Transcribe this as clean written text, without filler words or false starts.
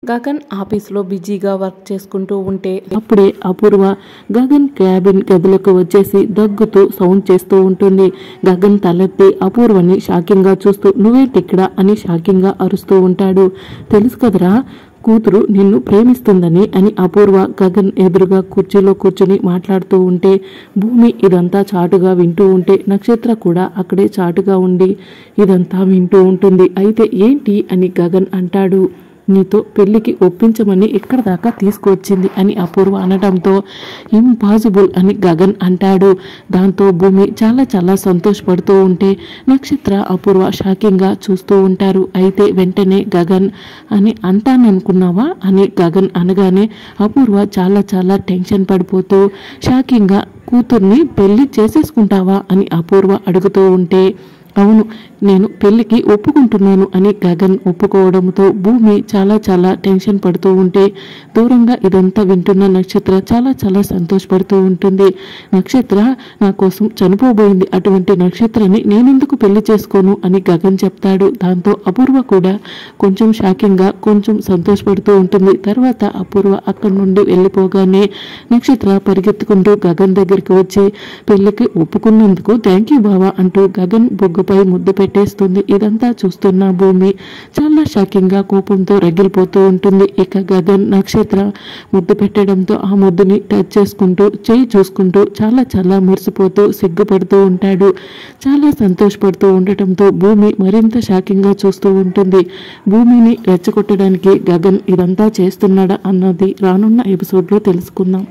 గగన్ ఆఫీస్లో బిజీగా వర్క్ చేసుకుంటూ ఉంటే అప్పుడే అపూర్వ గగన్ క్యాబిన్ గదిలోకి వచ్చేసి దగ్గుతూ సౌండ్ చేస్తూ ఉంటుంది. గగన్ తలెత్తి అపూర్వని షాకింగ్గా చూస్తూ నువ్వేంటిక్కడ అని షాకింగ్గా అరుస్తూ ఉంటాడు. తెలుసు కదరా కూతురు నిన్ను ప్రేమిస్తుందని అని అపూర్వ గగన్ ఎదురుగా కుర్చీలో కూర్చుని మాట్లాడుతూ ఉంటే భూమి ఇదంతా చాటుగా వింటూ ఉంటే నక్షత్ర కూడా అక్కడే చాటుగా ఉండి ఇదంతా వింటూ ఉంటుంది. అయితే ఏంటి అని గగన్ అంటాడు. నీతో పెళ్లికి ఒప్పించమని ఇక్కడ దాకా తీసుకువచ్చింది అని అపూర్వ అనడంతో ఇంపాసిబుల్ అని గగన్ అంటాడు. దాంతో భూమి చాలా చాలా సంతోషపడుతూ ఉంటే నక్షత్ర అపూర్వ షాకింగ్గా చూస్తూ ఉంటారు. అయితే వెంటనే గగన్ అని అంటాననుకున్నావా అని గగన్ అనగానే అపూర్వ చాలా చాలా టెన్షన్ పడిపోతూ షాకింగ్గా కూతుర్ని పెళ్లి చేసేసుకుంటావా అని అపూర్వ అడుగుతూ ఉంటే అవును నేను పెళ్లికి ఒప్పుకుంటున్నాను అని గగన్ ఒప్పుకోవడంతో భూమి చాలా చాలా టెన్షన్ పడుతూ ఉంటే దూరంగా ఇదంతా వింటున్న నక్షత్ర చాలా చాలా సంతోషపడుతూ ఉంటుంది. నక్షత్ర నా కోసం చనిపోబోయింది, అటువంటి నక్షత్రని నేనెందుకు పెళ్లి చేసుకోను అని గగన్ చెప్తాడు. దాంతో అపూర్వ కూడా కొంచెం షాకింగ్గా కొంచెం సంతోషపడుతూ ఉంటుంది. తర్వాత అపూర్వ అక్కడి నుండి వెళ్ళిపోగానే నక్షత్ర పరిగెత్తుకుంటూ గగన్ దగ్గరికి వచ్చి పెళ్లికి ఒప్పుకున్నందుకు థ్యాంక్ యూ బావా అంటూ గగన్ బొగ్గపై ముద్దు పెట్టేస్తుంది. ఇదంతా చూస్తున్న భూమి చాలా షాకింగ్గా కోపంతో రగిలిపోతూ ఉంటుంది. ఇక గగన్ నక్షత్ర ముద్దు పెట్టడంతో ఆ ముద్దుని టచ్ చేసుకుంటూ చేయి చూసుకుంటూ చాలా చాలా మురిసిపోతూ సిగ్గుపడుతూ ఉంటాడు. చాలా సంతోషపడుతూ ఉండటంతో భూమి మరింత షాకింగ్గా చూస్తూ ఉంటుంది. భూమిని రెచ్చగొట్టడానికి గగన్ ఇదంతా చేస్తున్నాడా అన్నది రానున్న ఎపిసోడ్లో తెలుసుకుందాం.